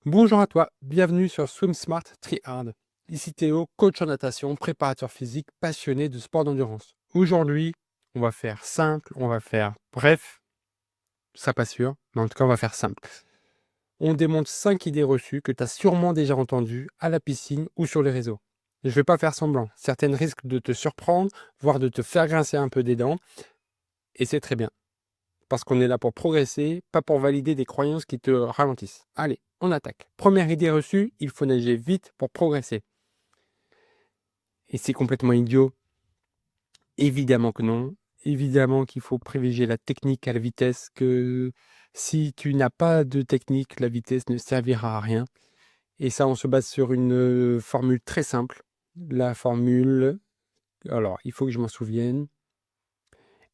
Bonjour à toi, bienvenue sur Swim Smart Hard. Ici Théo, coach en natation, préparateur physique, passionné de sport d'endurance. Aujourd'hui, on va faire simple, on va faire bref, ça pas sûr, mais en tout cas on va faire simple. On démonte 5 idées reçues que tu as sûrement déjà entendues à la piscine ou sur les réseaux. Je vais pas faire semblant, certaines risquent de te surprendre, voire de te faire grincer un peu des dents, et c'est très bien. Parce qu'on est là pour progresser, pas pour valider des croyances qui te ralentissent. Allez, on attaque. Première idée reçue, il faut nager vite pour progresser. Et c'est complètement idiot. Évidemment que non. Évidemment qu'il faut privilégier la technique à la vitesse, que si tu n'as pas de technique, la vitesse ne servira à rien. Et ça, on se base sur une formule très simple. La formule, alors, il faut que je m'en souvienne.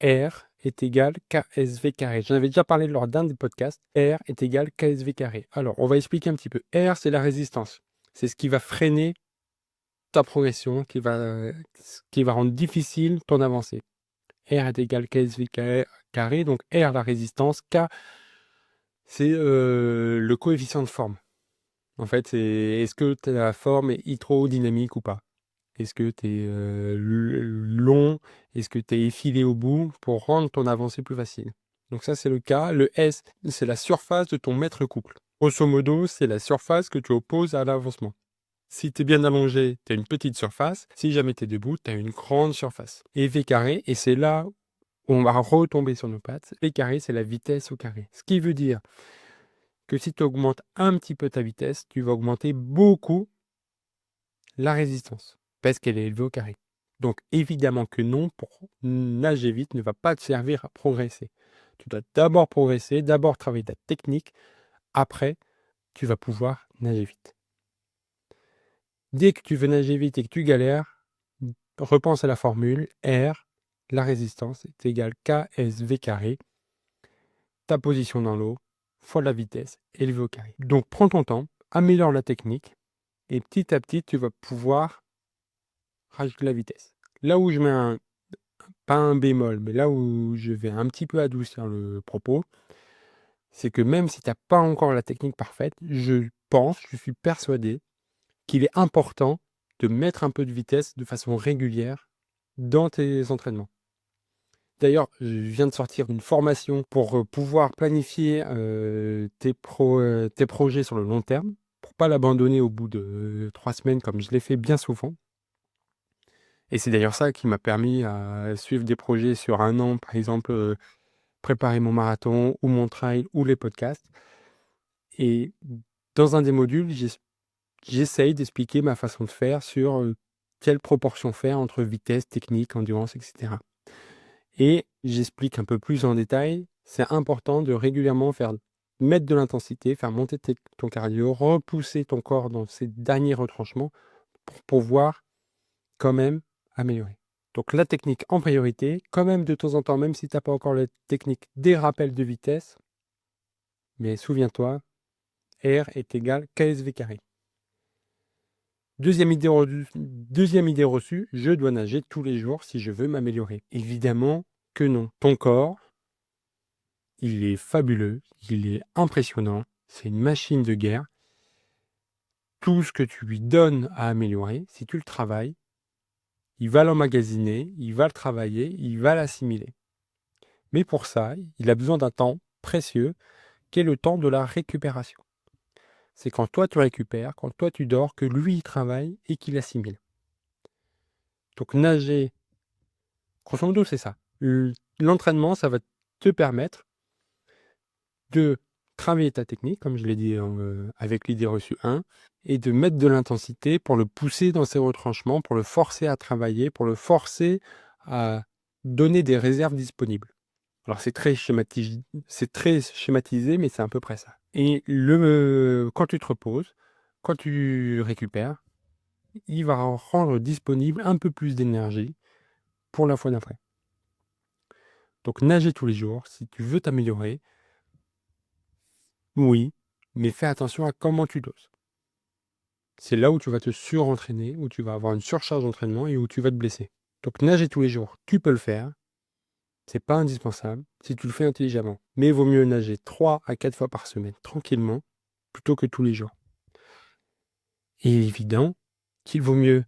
R est égal KSV carré. J'en avais déjà parlé lors d'un des podcasts. R est égal KSV carré. Alors, on va expliquer un petit peu. R, c'est la résistance. C'est ce qui va freiner ta progression, qui va rendre difficile ton avancée. R est égal KSV carré. Donc, R, la résistance. K, c'est le coefficient de forme. En fait, c'est est-ce que ta forme est hydrodynamique ou pas? Est-ce que tu es long? Est-ce que tu es effilé au bout pour rendre ton avancée plus facile? Donc ça, c'est le cas. Le S, c'est la surface de ton mètre couple. Grosso modo, c'est la surface que tu opposes à l'avancement. Si tu es bien allongé, tu as une petite surface. Si jamais tu es debout, tu as une grande surface. Et V carré, et c'est là où on va retomber sur nos pattes. V carré, c'est la vitesse au carré. Ce qui veut dire que si tu augmentes un petit peu ta vitesse, tu vas augmenter beaucoup la résistance, parce qu'elle est élevée au carré. Donc évidemment que non, pour nager vite ne va pas te servir à progresser. Tu dois d'abord progresser, d'abord travailler ta technique, après tu vas pouvoir nager vite. Dès que tu veux nager vite et que tu galères, repense à la formule R, la résistance est égale KSV carré, ta position dans l'eau, fois la vitesse élevée au carré. Donc prends ton temps, améliore la technique, et petit à petit tu vas pouvoir rajouter la vitesse. Là où je mets pas un bémol, mais là où je vais un petit peu adoucir le propos, c'est que même si tu n'as pas encore la technique parfaite, je suis persuadé qu'il est important de mettre un peu de vitesse de façon régulière dans tes entraînements. D'ailleurs, je viens de sortir une formation pour pouvoir planifier tes projets sur le long terme, pour pas l'abandonner au bout de 3 semaines comme je l'ai fait bien souvent. Et c'est d'ailleurs ça qui m'a permis à suivre des projets sur 1 an, par exemple, préparer mon marathon ou mon trail ou les podcasts. Et dans un des modules, j'essaye d'expliquer ma façon de faire sur quelle proportion faire entre vitesse, technique, endurance, etc. Et j'explique un peu plus en détail, c'est important de régulièrement mettre de l'intensité, faire monter ton cardio, repousser ton corps dans ses derniers retranchements pour pouvoir quand même améliorer. Donc la technique en priorité, quand même de temps en temps, même si tu n'as pas encore la technique, des rappels de vitesse, mais souviens-toi, R est égal KSV carré. Deuxième idée reçue, je dois nager tous les jours si je veux m'améliorer. Évidemment que non. Ton corps, il est fabuleux, il est impressionnant, c'est une machine de guerre. Tout ce que tu lui donnes à améliorer, si tu le travailles, il va l'emmagasiner, il va le travailler, il va l'assimiler. Mais pour ça, il a besoin d'un temps précieux qui est le temps de la récupération. C'est quand toi tu récupères, quand toi tu dors, que lui il travaille et qu'il assimile. Donc nager, grosso modo c'est ça. L'entraînement, ça va te permettre de travailler ta technique, comme je l'ai dit avec l'idée reçue 1, et de mettre de l'intensité pour le pousser dans ses retranchements, pour le forcer à travailler, pour le forcer à donner des réserves disponibles. Alors c'est très schématisé, mais c'est à peu près ça. Et quand tu te reposes, quand tu récupères, il va rendre disponible un peu plus d'énergie pour la fois d'après. Donc nager tous les jours, si tu veux t'améliorer, oui, mais fais attention à comment tu doses. C'est là où tu vas te surentraîner, où tu vas avoir une surcharge d'entraînement et où tu vas te blesser. Donc nager tous les jours, tu peux le faire. C'est pas indispensable si tu le fais intelligemment. Mais il vaut mieux nager 3 à 4 fois par semaine, tranquillement, plutôt que tous les jours. Et il est évident qu'il vaut mieux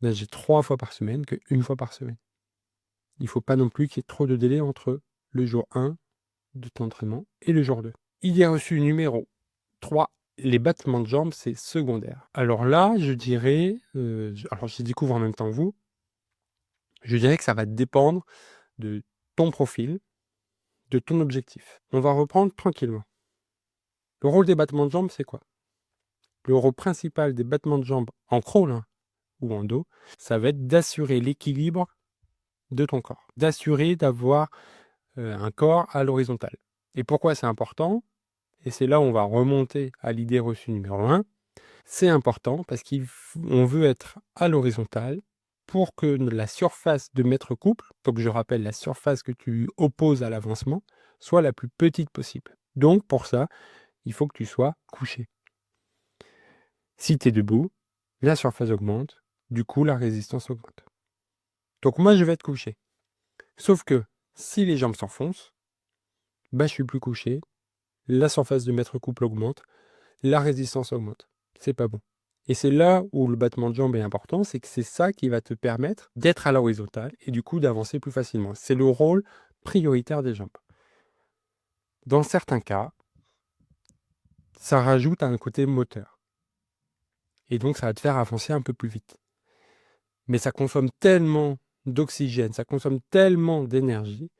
nager 3 fois par semaine qu'une fois par semaine. Il ne faut pas non plus qu'il y ait trop de délai entre le jour 1 de ton entraînement et le jour 2. Idée reçue numéro 3, les battements de jambes, c'est secondaire. Alors là, je dirais, alors je découvre en même temps que vous, je dirais que ça va dépendre de ton profil, de ton objectif. On va reprendre tranquillement. Le rôle des battements de jambes, c'est quoi? Le rôle principal des battements de jambes en crawl hein, ou en dos, ça va être d'assurer l'équilibre de ton corps, d'assurer d'avoir un corps à l'horizontale. Et pourquoi c'est important? Et c'est là où on va remonter à l'idée reçue numéro 1. C'est important parce qu'on veut être à l'horizontale pour que la surface de mètre couple, donc je rappelle la surface que tu opposes à l'avancement, soit la plus petite possible. Donc pour ça, il faut que tu sois couché. Si tu es debout, la surface augmente, du coup la résistance augmente. Donc moi je vais être couché. Sauf que si les jambes s'enfoncent, bah je suis plus couché, la surface de mètre couple augmente, la résistance augmente. C'est pas bon. Et c'est là où le battement de jambes est important, c'est que c'est ça qui va te permettre d'être à l'horizontale et du coup d'avancer plus facilement. C'est le rôle prioritaire des jambes. Dans certains cas, ça rajoute un côté moteur. Et donc ça va te faire avancer un peu plus vite. Mais ça consomme tellement d'oxygène, ça consomme tellement d'énergie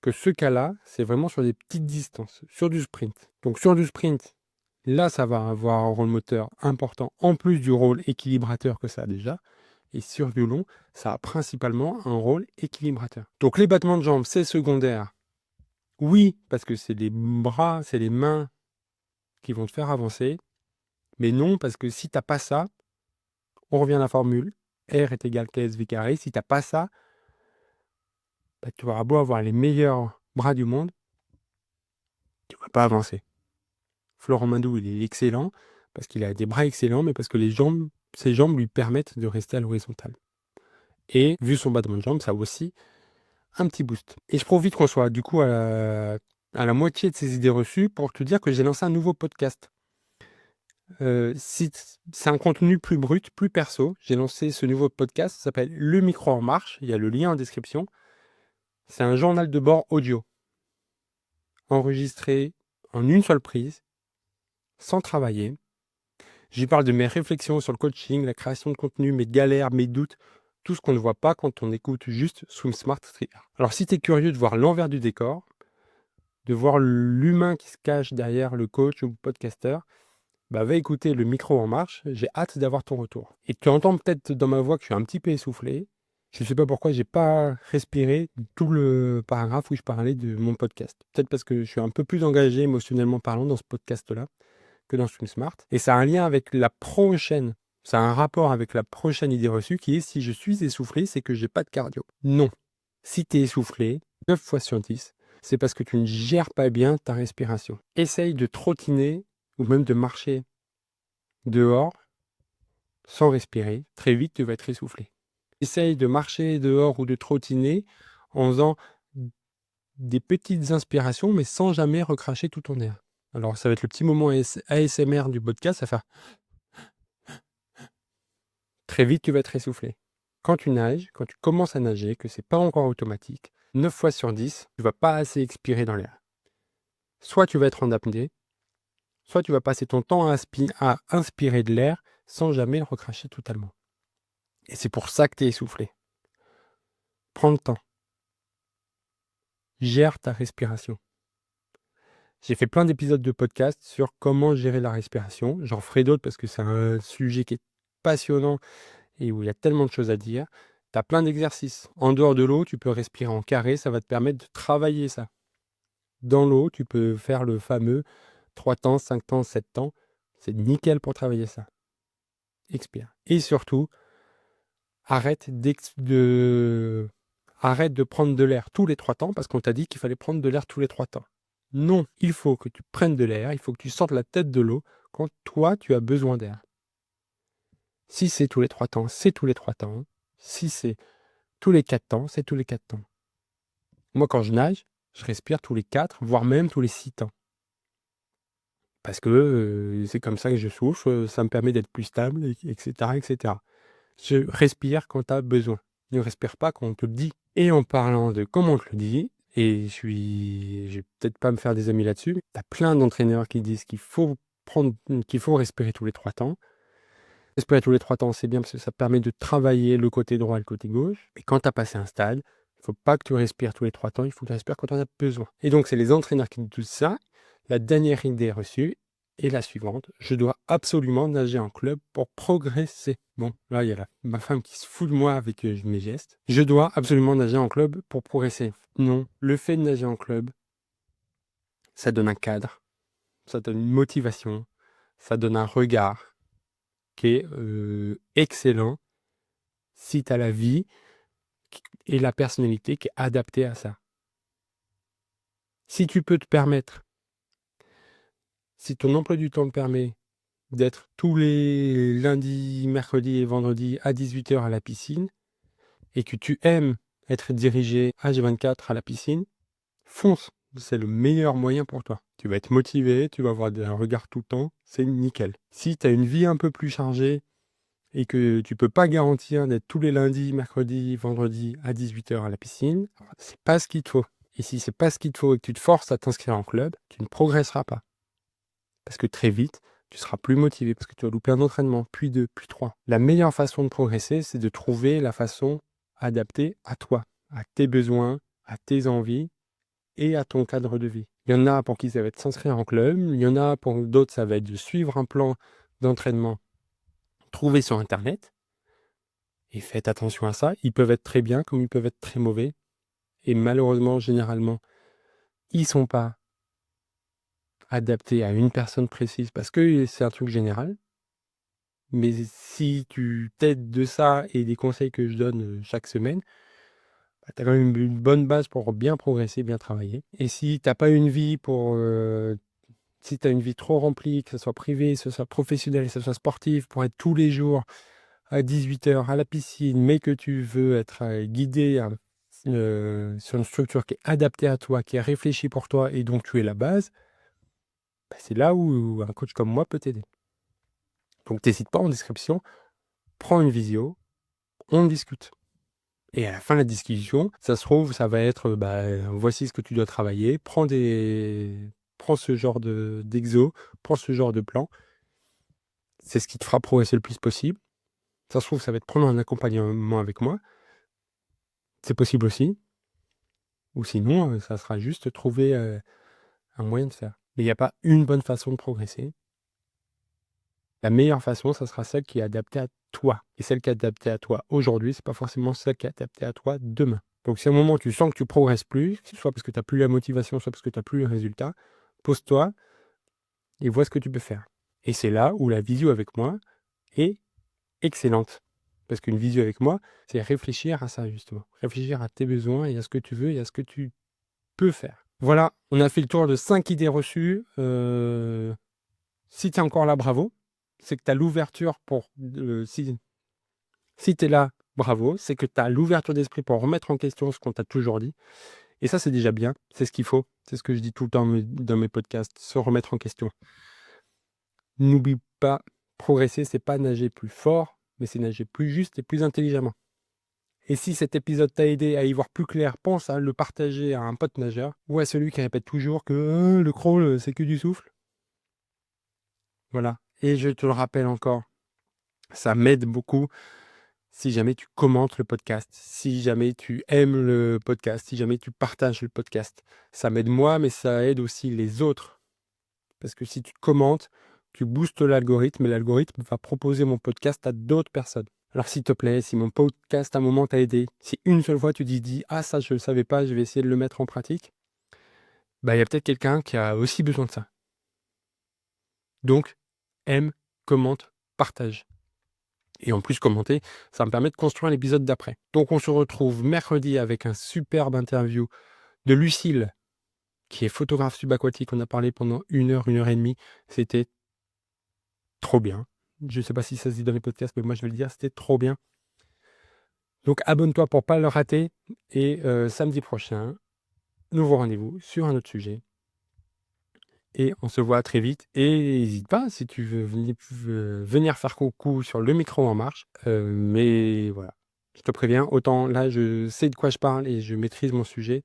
que ce cas-là, c'est vraiment sur des petites distances, sur du sprint. Donc sur du sprint, là, ça va avoir un rôle moteur important, en plus du rôle équilibrateur que ça a déjà. Et sur du long, ça a principalement un rôle équilibrateur. Donc les battements de jambes, c'est secondaire. Oui, parce que c'est les bras, c'est les mains qui vont te faire avancer. Mais non, parce que si tu n'as pas ça, on revient à la formule, R est égal à SV carré. Si tu n'as pas ça, bah, tu auras beau avoir les meilleurs bras du monde, tu ne vas pas avancer. Florent Mandou, il est excellent, parce qu'il a des bras excellents, mais parce que ses jambes lui permettent de rester à l'horizontale. Et vu son battement de jambes, ça a aussi un petit boost. Et je profite qu'on soit du coup à la moitié de ces idées reçues pour te dire que j'ai lancé un nouveau podcast. C'est un contenu plus brut, plus perso. J'ai lancé ce nouveau podcast, ça s'appelle Le Micro en Marche. Il y a le lien en description. C'est un journal de bord audio, enregistré en une seule prise, sans travailler. J'y parle de mes réflexions sur le coaching, la création de contenu, mes galères, mes doutes, tout ce qu'on ne voit pas quand on écoute juste Swim Smart Triard. Alors si tu es curieux de voir l'envers du décor, de voir l'humain qui se cache derrière le coach ou le podcasteur, bah va écouter le micro en marche, j'ai hâte d'avoir ton retour. Et tu entends peut-être dans ma voix que je suis un petit peu essoufflé. Je ne sais pas pourquoi j'ai pas respiré tout le paragraphe où je parlais de mon podcast. Peut-être parce que je suis un peu plus engagé émotionnellement parlant dans ce podcast-là que dans Swim Smart. Et ça a un lien avec la prochaine, ça a un rapport avec la prochaine idée reçue qui est si je suis essoufflé, c'est que j'ai pas de cardio. Non. Si tu es essoufflé, 9 fois sur 10, c'est parce que tu ne gères pas bien ta respiration. Essaye de trottiner ou même de marcher dehors sans respirer. Très vite, tu vas être essoufflé. Essaye de marcher dehors ou de trottiner en faisant des petites inspirations, mais sans jamais recracher tout ton air. Alors, ça va être le petit moment ASMR du podcast, ça va faire très vite, tu vas être essoufflé. Quand tu nages, quand tu commences à nager, que c'est pas encore automatique, 9 fois sur 10, tu vas pas assez expirer dans l'air. Soit tu vas être en apnée, soit tu vas passer ton temps à inspirer de l'air sans jamais le recracher totalement. Et c'est pour ça que tu es essoufflé. Prends le temps. Gère ta respiration. J'ai fait plein d'épisodes de podcast sur comment gérer la respiration. J'en ferai d'autres parce que c'est un sujet qui est passionnant et où il y a tellement de choses à dire. Tu as plein d'exercices. En dehors de l'eau, tu peux respirer en carré, ça va te permettre de travailler ça. Dans l'eau, tu peux faire le fameux 3 temps, 5 temps, 7 temps. C'est nickel pour travailler ça. Expire. Et surtout, arrête de prendre de l'air tous les 3 temps parce qu'on t'a dit qu'il fallait prendre de l'air tous les 3 temps. Non, il faut que tu prennes de l'air, il faut que tu sortes la tête de l'eau quand toi, tu as besoin d'air. Si c'est tous les 3 temps, c'est tous les 3 temps. Si c'est tous les 4 temps, c'est tous les 4 temps. Moi, quand je nage, je respire tous les 4, voire même tous les 6 temps. Parce que c'est comme ça que je souffle, ça me permet d'être plus stable, etc., etc. Je respire quand tu as besoin. Ne respire pas quand on te le dit. Et en parlant de comment on te le dit, et je vais peut-être pas me faire des amis là-dessus, tu as plein d'entraîneurs qui disent qu'il faut respirer tous les 3 temps. Respirer tous les 3 temps, c'est bien parce que ça permet de travailler le côté droit et le côté gauche. Mais quand tu as passé un stade, il ne faut pas que tu respires tous les 3 temps, il faut que tu respires quand tu en as besoin. Et donc, c'est les entraîneurs qui disent tout ça. La dernière idée reçue est la suivante. Je dois absolument nager en club pour progresser. Bon, là, il y a ma femme qui se fout de moi avec mes gestes. Je dois absolument nager en club pour progresser. Non, le fait de nager en club, ça donne un cadre, ça donne une motivation, ça donne un regard qui est excellent si tu as la vie et la personnalité qui est adaptée à ça. Si tu peux te permettre, si ton emploi du temps te permet d'être tous les lundis, mercredis et vendredis à 18h à la piscine et que tu aimes être dirigé H24 à la piscine, fonce. C'est le meilleur moyen pour toi. Tu vas être motivé, tu vas avoir un regard tout le temps, c'est nickel. Si tu as une vie un peu plus chargée et que tu peux pas garantir d'être tous les lundis, mercredis, vendredis à 18h à la piscine, c'est pas ce qu'il te faut. Et si c'est pas ce qu'il te faut et que tu te forces à t'inscrire en club, tu ne progresseras pas. Parce que très vite, tu seras plus motivé parce que tu vas louper un entraînement, puis 2, puis 3. La meilleure façon de progresser, c'est de trouver la façon adaptée à toi, à tes besoins, à tes envies et à ton cadre de vie. Il y en a pour qui ça va être s'inscrire en club, il y en a pour d'autres, ça va être de suivre un plan d'entraînement trouvé sur Internet. Et faites attention à ça, ils peuvent être très bien comme ils peuvent être très mauvais. Et malheureusement, généralement, ils sont pas adaptés à une personne précise parce que c'est un truc général. Mais si tu t'aides de ça et des conseils que je donne chaque semaine, bah, tu as quand même une bonne base pour bien progresser, bien travailler. Et si t'as pas une vie si tu as une vie trop remplie, que ce soit privée, que ce soit professionnelle, que ce soit sportive, pour être tous les jours à 18h à la piscine, mais que tu veux être guidé sur une structure qui est adaptée à toi, qui est réfléchie pour toi et dont tu es la base, bah, c'est là où un coach comme moi peut t'aider. Donc n'hésite pas en description, prends une visio, on discute. Et à la fin de la discussion, ça se trouve, ça va être voici ce que tu dois travailler, prends ce genre d'exo, prends ce genre de plan. C'est ce qui te fera progresser le plus possible. Ça se trouve, ça va être prendre un accompagnement avec moi. C'est possible aussi. Ou sinon, ça sera juste trouver un moyen de faire. Mais il n'y a pas une bonne façon de progresser. La meilleure façon, ça sera celle qui est adaptée à toi. Et celle qui est adaptée à toi aujourd'hui, c'est pas forcément celle qui est adaptée à toi demain. Donc si à un moment tu sens que tu progresses plus, soit parce que tu n'as plus la motivation, soit parce que tu n'as plus le résultat, pose-toi et vois ce que tu peux faire. Et c'est là où la visio avec moi est excellente. Parce qu'une visio avec moi, c'est réfléchir à ça justement. Réfléchir à tes besoins et à ce que tu veux et à ce que tu peux faire. Voilà, on a fait le tour de 5 idées reçues. Si tu es encore là, bravo. C'est que tu as l'ouverture pour... si tu es là, bravo. C'est que tu as l'ouverture d'esprit pour remettre en question ce qu'on t'a toujours dit. Et ça, c'est déjà bien. C'est ce qu'il faut. C'est ce que je dis tout le temps dans mes podcasts. Se remettre en question. N'oublie pas, progresser, c'est pas nager plus fort, mais c'est nager plus juste et plus intelligemment. Et si cet épisode t'a aidé à y voir plus clair, pense à le partager à un pote nageur ou à celui qui répète toujours que le crawl, c'est que du souffle. Voilà. Et je te le rappelle encore, ça m'aide beaucoup si jamais tu commentes le podcast, si jamais tu aimes le podcast, si jamais tu partages le podcast. Ça m'aide moi, mais ça aide aussi les autres. Parce que si tu commentes, tu boostes l'algorithme et l'algorithme va proposer mon podcast à d'autres personnes. Alors s'il te plaît, si mon podcast à un moment t'a aidé, si une seule fois tu dis ah ça je ne le savais pas, je vais essayer de le mettre en pratique, bah il y a peut-être quelqu'un qui a aussi besoin de ça. Donc aime, commente, partage. Et en plus commenter, ça me permet de construire l'épisode d'après. Donc on se retrouve mercredi avec un superbe interview de Lucille, qui est photographe subaquatique. On a parlé pendant 1 heure et demie. C'était trop bien. Je ne sais pas si ça se dit dans les podcasts, mais moi je vais le dire, c'était trop bien. Donc abonne-toi pour ne pas le rater. Et samedi prochain, nouveau rendez-vous sur un autre sujet. et on se voit très vite. Et n'hésite pas si tu veux venir faire coucou sur le micro en marche. Mais voilà, je te préviens, autant là je sais de quoi je parle et je maîtrise mon sujet,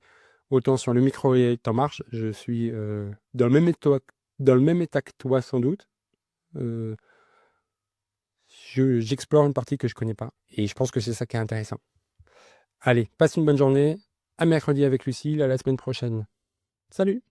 autant sur le micro est en marche, je suis dans le même état que toi sans doute. Euh, j'explore une partie que je connais pas et je pense que c'est ça qui est intéressant. Allez, passe une bonne journée. À mercredi avec Lucille, à la semaine prochaine. Salut!